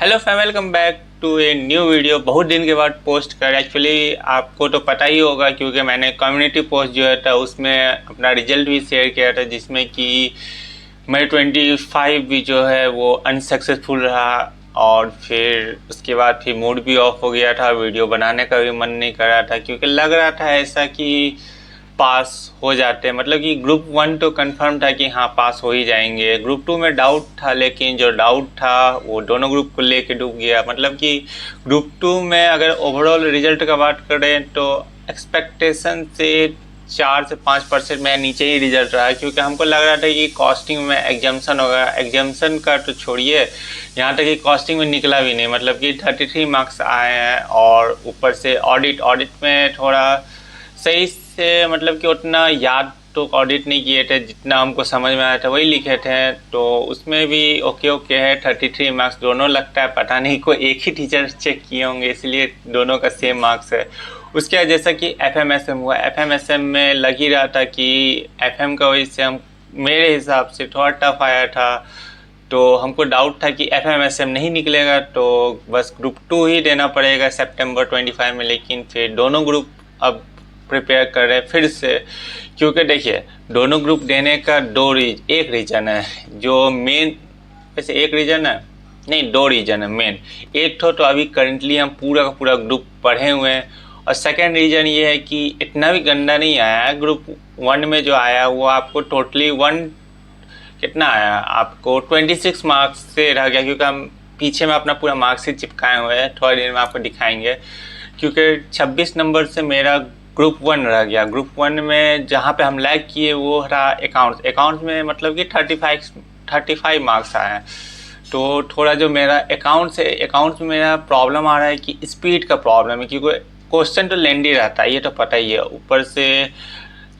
Hello fam, welcome back to a new video. बहुत दिन के बाद पोस्ट कर, एक्चुअली आपको तो पता ही होगा क्योंकि मैंने कम्युनिटी पोस्ट जो है था उसमें अपना रिजल्ट भी शेयर किया था, जिसमें कि मेरे 25 भी जो है वो अनसक्सेसफुल रहा। और फिर उसके बाद फिर मूड भी ऑफ हो गया था, वीडियो बनाने का भी मन नहीं कर रहा था क्योंकि लग रहा था ऐसा कि पास हो जाते हैं। मतलब कि ग्रुप 1 तो कंफर्म था कि हाँ पास हो ही जाएंगे। ग्रुप 2 में डाउट था, लेकिन जो डाउट था वो दोनों ग्रुप को लेके डूब गया। मतलब कि ग्रुप 2 में अगर ओवरऑल रिजल्ट का बात करें तो एक्सपेक्टेशन से 4 से 5% में नीचे ही रिजल्ट रहा, क्योंकि हमको लग रहा था कि कॉस्टिंग में एग्जाम्सन होगा। एग्जाम्सन का तो छोड़िए, यहाँ तक कि कॉस्टिंग में निकला भी नहीं। मतलब कि 33 मार्क्स आए हैं और ऊपर से ऑडिट में थोड़ा सही से, मतलब कि उतना याद तो ऑडिट नहीं किए थे, जितना हमको समझ में आया था वही लिखे थे। तो उसमें भी ओके है 33 मार्क्स दोनों लगता है। पता नहीं को एक ही टीचर चेक किए होंगे, इसलिए दोनों का सेम मार्क्स है। उसके बाद जैसा कि FMSM हुआ, FMSM में लग ही रहा था कि FM का वजह से हम, मेरे हिसाब से थोड़ा टफ आया था। तो हमको डाउट था कि FMSM नहीं निकलेगा तो बस ग्रुप 2 ही देना पड़ेगा सितंबर 25 में। लेकिन फिर दोनों ग्रुप अब प्रिपेयर कर रहे हैं फिर से, क्योंकि देखिए दोनों ग्रुप देने का एक रीज़न है जो मेन, वैसे एक रीज़न है नहीं, 2 रीज़न है मेन। एक तो अभी करंटली हम पूरा का पूरा ग्रुप पढ़े हुए हैं, और सेकंड रीज़न ये है कि इतना भी गंदा नहीं आया है। ग्रुप 1 में जो आया वो आपको टोटली कितना आया, आपको 26 मार्क्स से रह गया, क्योंकि हम पीछे में अपना पूरा मार्क्सिट चिपकाए हुए हैं, थोड़ी देर में आपको दिखाएंगे। क्योंकि 26 नंबर से मेरा ग्रुप 1 रह गया। ग्रुप 1 में जहाँ पे हम लैग किए वो रहा अकाउंट्स में, मतलब कि 35 मार्क्स आए हैं। तो थोड़ा जो मेरा अकाउंट्स में मेरा प्रॉब्लम आ रहा है कि स्पीड का प्रॉब्लम है, क्योंकि क्वेश्चन तो लेंदी रहता है, ये तो पता ही है। ऊपर से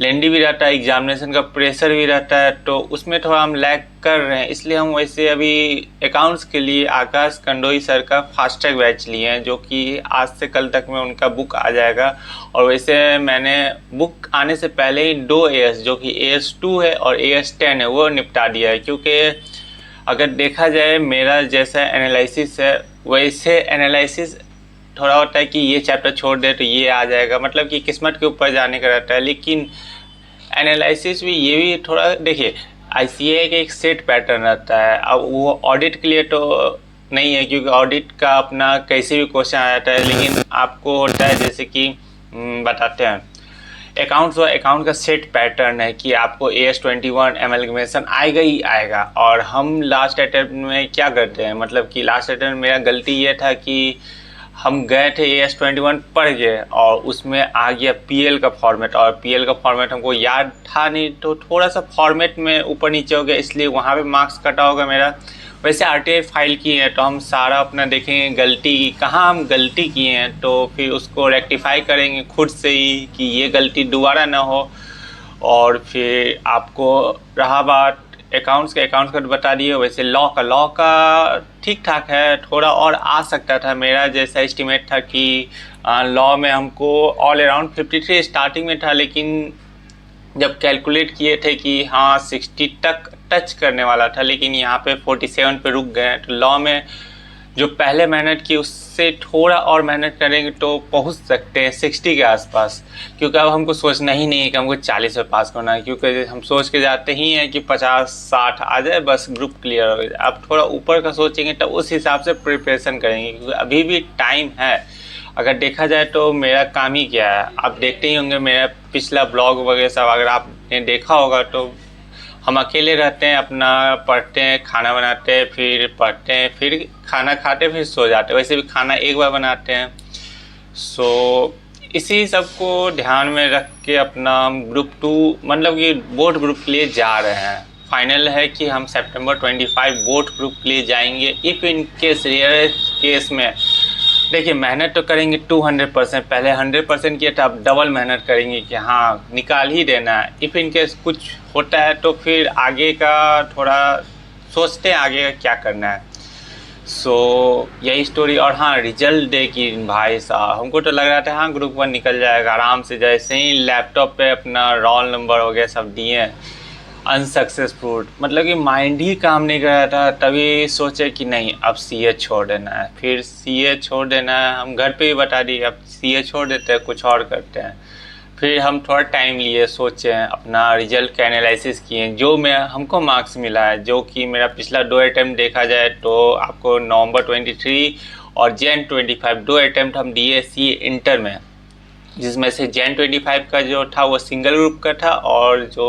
लेंदी भी रहता है, एग्जामिनेशन का प्रेशर भी रहता है, तो उसमें थोड़ा हम लैग कर रहे हैं। इसलिए हम वैसे अभी अकाउंट्स के लिए आकाश कंडोई सर का फास्ट ट्रैक बैच लिए हैं, जो कि आज से कल तक में उनका बुक आ जाएगा। और वैसे मैंने बुक आने से पहले ही 2 AS, जो कि AS2 है और AS10 है, वो निपटा दिया है। क्योंकि अगर देखा जाए मेरा जैसा एनालिसिस है वैसे एनालिसिस थोड़ा होता है कि ये चैप्टर छोड़ दे तो ये आ जाएगा, मतलब कि किस्मत के ऊपर जाने का रहता है। लेकिन एनालिसिस भी ये भी थोड़ा देखिए, ICA का एक सेट पैटर्न रहता है। अब वो ऑडिट के लिए तो नहीं है, क्योंकि ऑडिट का अपना कैसे भी क्वेश्चन आ जाता है। लेकिन आपको होता है जैसे कि बताते हैं, अकाउंट का सेट पैटर्न है कि आपको AS21 एमलगमेशन आएगा ही आएगा। और हम लास्ट अटेम्प्ट में क्या करते हैं, मतलब कि लास्ट अटेम्प्ट मेरा गलती ये था कि हम गए थे AS21 पढ़ गए और उसमें आ गया PL का फॉर्मेट, और PL का फॉर्मेट हमको याद था नहीं, तो थोड़ा सा फॉर्मेट में ऊपर नीचे हो गया, इसलिए वहाँ पे मार्क्स कटा होगा मेरा। वैसे RTI फाइल की है तो हम सारा अपना देखेंगे गलती कहाँ हम गलती किए हैं, तो फिर उसको रेक्टिफाई करेंगे खुद से ही कि ये गलती दोबारा ना हो। और फिर आपको रहा बात अकाउंट्स का तो बता दिए। वैसे लॉ का ठीक ठाक है, थोड़ा और आ सकता था। मेरा जैसा एस्टिमेट था कि लॉ में हमको ऑल अराउंड 53 स्टार्टिंग में था, लेकिन जब कैलकुलेट किए थे कि हाँ 60 तक टच करने वाला था, लेकिन यहाँ पे 47 पे रुक गए। तो लॉ में जो पहले मेहनत की उससे थोड़ा और मेहनत करेंगे तो पहुँच सकते हैं 60 के आसपास। क्योंकि अब हमको सोचना ही नहीं है कि हमको 40 में पास करना है, क्योंकि हम सोच के जाते ही हैं कि 50-60 आ जाए बस ग्रुप क्लियर हो जाए। अब थोड़ा ऊपर का सोचेंगे तो उस हिसाब से प्रिपरेशन करेंगे, क्योंकि अभी भी टाइम है। अगर देखा जाए तो मेरा काम ही क्या है, आप देखते ही होंगे मेरा पिछला ब्लॉग वगैरह सब, अगर आपने देखा होगा तो हम अकेले रहते हैं, अपना पढ़ते हैं, खाना बनाते हैं, फिर पढ़ते हैं, फिर खाना खाते, फिर सो जाते हैं। वैसे भी खाना एक बार बनाते हैं। सो इसी सब को ध्यान में रख के अपना ग्रुप 2, मतलब कि बोर्ड ग्रुप के लिए जा रहे हैं। फाइनल है कि हम सितंबर 25 बोर्ड ग्रुप के लिए जाएंगे। If in case rare case में देखिए मेहनत तो करेंगे 200%, पहले 100% किया था, अब डबल मेहनत करेंगे कि हाँ निकाल ही देना है। इफ़ इन केस कुछ होता है तो फिर आगे का थोड़ा सोचते हैं आगे का क्या करना है। सो यही स्टोरी। और हाँ रिजल्ट डे की भाई साहब, हमको तो लग रहा था हाँ ग्रुप 1 निकल जाएगा आराम से। जैसे ही लैपटॉप पे अपना रोल नंबर वगैरह सब दिए अनसक्सेसफुल, मतलब कि माइंड ही काम नहीं कर रहा था। तभी सोचे कि नहीं अब सीए छोड़ देना है, फिर सीए छोड़ देना है। हम घर पे भी बता दिए अब सीए छोड़ देते हैं, कुछ और करते हैं। फिर हम थोड़ा टाइम लिए, सोचे, अपना रिजल्ट का एनालिसिस किए। जो मैं हमको मार्क्स मिला है, जो कि मेरा पिछला 2 अटैम्प्ट देखा जाए तो आपको नवंबर 23 और जैन 25 2 अटैम्प्ट हम दिए सी इंटर में, जिसमें से जैन 25 का जो था वो सिंगल ग्रुप का था और जो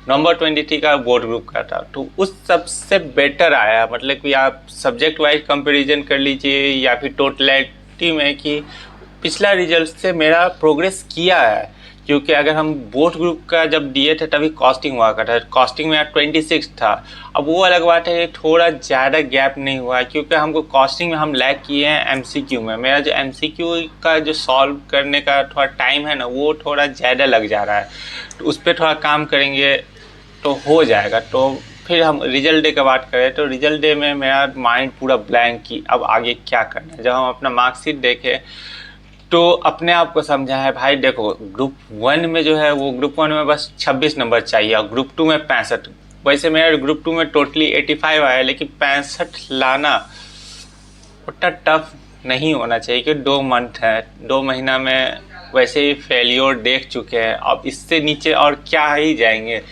नवंबर 23 का बोर्ड ग्रुप का था। तो उस सबसे बेटर आया, मतलब कि आप सब्जेक्ट वाइज कंपैरिजन कर लीजिए या फिर टोटलिटी में कि पिछला रिजल्ट से मेरा प्रोग्रेस किया है। क्योंकि अगर हम बोर्ड ग्रुप का जब दिए थे तभी कॉस्टिंग हुआ करता था, कॉस्टिंग में 26 था। अब वो अलग बात है, थोड़ा ज़्यादा गैप नहीं हुआ क्योंकि हमको कॉस्टिंग में हम लैग किए हैं एमसीक्यू में। मेरा जो एमसीक्यू का जो सॉल्व करने का थोड़ा टाइम है ना, वो थोड़ा ज़्यादा लग जा रहा है। तो उस पर थोड़ा काम करेंगे तो हो जाएगा। तो फिर हम रिजल्ट डे का बात करें तो रिजल्ट डे में मेरा माइंड पूरा ब्लैंक कि अब आगे क्या करना है। जब हम अपना मार्कशीट देखे तो अपने आप को समझा है भाई देखो, ग्रुप 1 में जो है वो ग्रुप 1 में बस 26 नंबर चाहिए और ग्रुप 2 में 65। वैसे मेरा ग्रुप 2 में टोटली 85 आया, लेकिन 65 लाना उतना टफ नहीं होना चाहिए कि 2 मंथ है, 2 महीना में वैसे ही फेलियर देख चुके हैं। अब इससे नीचे और क्या ही जाएंगे।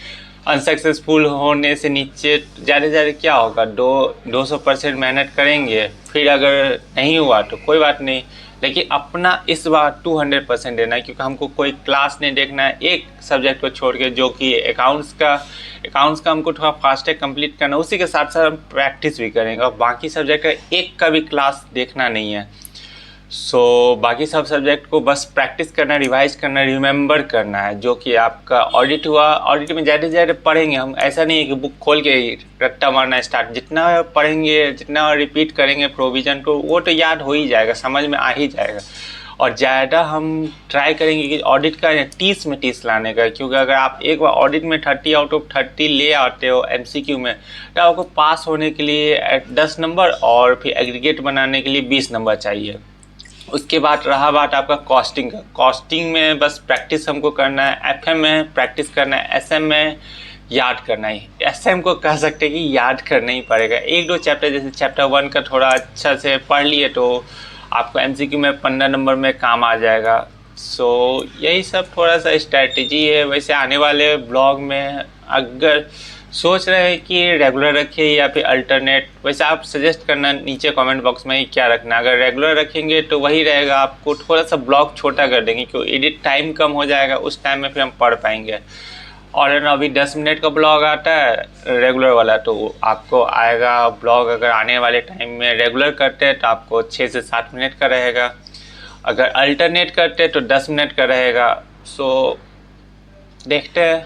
अनसक्सेसफुल होने से नीचे ज़्यादा ज़्यादा क्या होगा, 200% मेहनत करेंगे। फिर अगर नहीं हुआ तो कोई बात नहीं, लेकिन अपना इस बार 200% देना है। क्योंकि हमको कोई क्लास नहीं देखना है एक सब्जेक्ट को छोड़ के, जो कि अकाउंट्स का हमको थोड़ा फास्टैग कंप्लीट करना है। उसी के साथ साथ हम प्रैक्टिस भी करेंगे और बाकी सब्जेक्ट का एक का भी क्लास देखना नहीं है। बाकी सब सब्जेक्ट को बस प्रैक्टिस करना, रिवाइज करना, रिमेंबर करना है। जो कि आपका ऑडिट हुआ, ऑडिट में ज़्यादा से ज़्यादा पढ़ेंगे हम। ऐसा नहीं है कि बुक खोल के रट्टा मारना स्टार्ट, जितना पढ़ेंगे जितना रिपीट करेंगे प्रोविज़न को वो तो याद हो ही जाएगा, समझ में आ ही जाएगा। और ज़्यादा हम ट्राई करेंगे कि ऑडिट का 30 में 30 लाने का। क्योंकि अगर आप एक बार ऑडिट में 30 आउट ऑफ 30 ले आते हो एमसीक्यू में, तो आपको पास होने के लिए 10 नंबर और फिर एग्रीगेट बनाने के लिए 20 नंबर चाहिए। उसके बाद रहा बात आपका कॉस्टिंग का। कॉस्टिंग में बस प्रैक्टिस हमको करना है, एफएम में प्रैक्टिस करना है, एसएम में याद करना ही। एसएम को कह सकते हैं कि याद करना ही पड़ेगा। 1-2 चैप्टर, जैसे चैप्टर 1 का थोड़ा अच्छा से पढ़ लिए तो आपको एमसीक्यू में 15 नंबर में काम आ जाएगा। यही सब थोड़ा सा स्ट्रैटेजी है। वैसे आने वाले ब्लॉग में अगर सोच रहे हैं कि रेगुलर रखें या फिर अल्टरनेट, वैसे आप सजेस्ट करना नीचे कमेंट बॉक्स में ही क्या रखना। अगर रेगुलर रखेंगे तो वही रहेगा, आपको थोड़ा सा ब्लॉग छोटा कर देंगे क्योंकि एडिट टाइम कम हो जाएगा, उस टाइम में फिर हम पढ़ पाएंगे। और अभी 10 मिनट का ब्लॉग आता है रेगुलर वाला, तो आपको आएगा ब्लॉग अगर आने वाले टाइम में रेगुलर करते हैं तो आपको 6 से 7 मिनट का रहेगा। अगर अल्टरनेट करते हैं तो 10 मिनट का रहेगा। देखते हैं।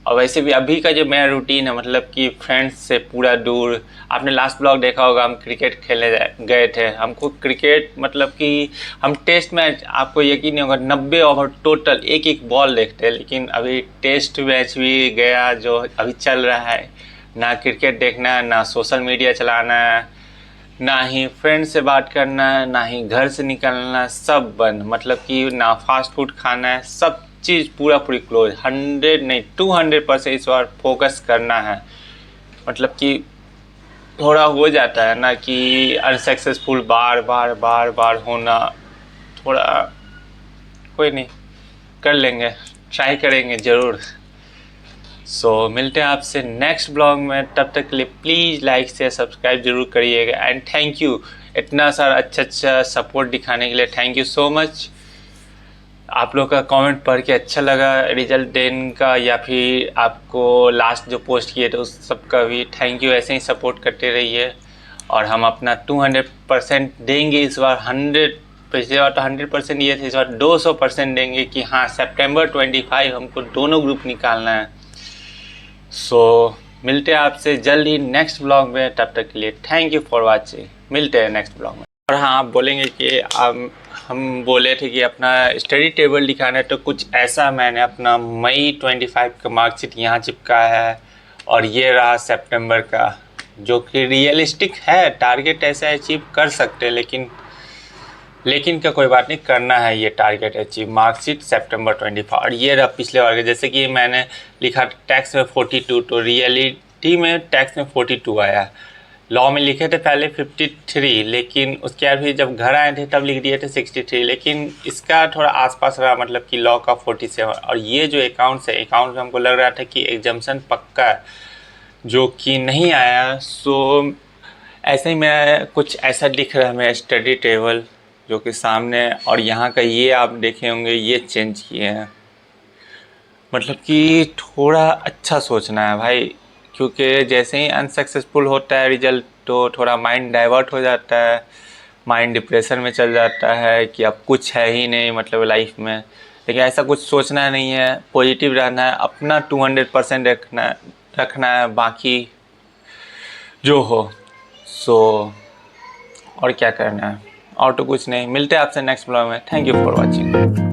और वैसे भी अभी का जो मेरा रूटीन है, मतलब कि फ्रेंड्स से पूरा दूर। आपने लास्ट ब्लॉग देखा होगा, हम क्रिकेट खेलने गए थे। हमको क्रिकेट मतलब कि हम टेस्ट मैच, आपको यकीन नहीं होगा, 90 ओवर टोटल एक एक बॉल देखते हैं। लेकिन अभी टेस्ट मैच भी गया जो अभी चल रहा है, ना क्रिकेट देखना है, ना सोशल मीडिया चलाना है, ना ही फ्रेंड से बात करना है, ना ही घर से निकलना, सब बंद। मतलब कि ना फास्ट फूड खाना है, सब चीज़ पूरा पूरी क्लोज। 100 नहीं 200% इस बार फोकस करना है। मतलब कि थोड़ा हो जाता है ना कि अनसक्सेसफुल बार बार होना, थोड़ा कोई नहीं, कर लेंगे, ट्राई करेंगे ज़रूर। मिलते हैं आपसे नेक्स्ट ब्लॉग में। तब तक के लिए प्लीज़ लाइक शेयर सब्सक्राइब जरूर करिएगा। एंड थैंक यू इतना सारा अच्छा सपोर्ट दिखाने के लिए, थैंक यू सो मच। आप लोग का कमेंट पढ़ के अच्छा लगा रिजल्ट दिन का, या फिर आपको लास्ट जो पोस्ट किए थे उस सब का भी थैंक यू। ऐसे ही सपोर्ट करते रहिए और हम अपना 200% देंगे इस बार। 100, पिछले बार तो 100% दिए थे, इस बार 200% देंगे कि हाँ सितंबर 25 हमको दोनों ग्रुप निकालना है। मिलते हैं आपसे जल्द ही नेक्स्ट ब्लॉग में। तब तक के लिए थैंक यू फॉर वाचिंग। मिलते हैं नेक्स्ट ब्लॉग में। और हाँ, आप बोलेंगे कि हम बोले थे कि अपना स्टडी टेबल दिखाना है, तो कुछ ऐसा मैंने अपना मई 25 का मार्कशीट यहाँ चिपका है और ये रहा सितंबर का, जो कि रियलिस्टिक है। टारगेट ऐसा अचीव कर सकते हैं, लेकिन लेकिन क्या कोई बात नहीं, करना है ये टारगेट अचीव। मार्कशीट सितंबर 25 और ये रहा पिछले बार के, जैसे कि मैंने लिखा टैक्स में 42, तो रियलिटी में टैक्स में 42 आया। लॉ में लिखे थे पहले 53, लेकिन उसके बाद भी जब घर आए थे तब लिख दिए थे 63, लेकिन इसका थोड़ा आसपास रहा, मतलब कि लॉ का 47। और ये जो अकाउंट्स है, अकाउंट में हमको लग रहा था कि एग्जम्पशन पक्का है, जो कि नहीं आया। सो ऐसे ही मैं कुछ ऐसा दिख रहा है मेरा स्टडी टेबल जो कि सामने, और यहाँ का ये आप देखे होंगे ये चेंज किए हैं। मतलब कि थोड़ा अच्छा सोचना है भाई, क्योंकि जैसे ही अनसक्सेसफुल होता है रिजल्ट तो थोड़ा माइंड डाइवर्ट हो जाता है, माइंड डिप्रेशन में चल जाता है कि अब कुछ है ही नहीं मतलब लाइफ में। लेकिन ऐसा कुछ सोचना नहीं है, पॉजिटिव रहना है, अपना 200% रखना है, बाकी जो हो सो, और क्या करना है, और तो कुछ नहीं। मिलते हैं आपसे नेक्स्ट ब्लॉग में। Thank you for watching.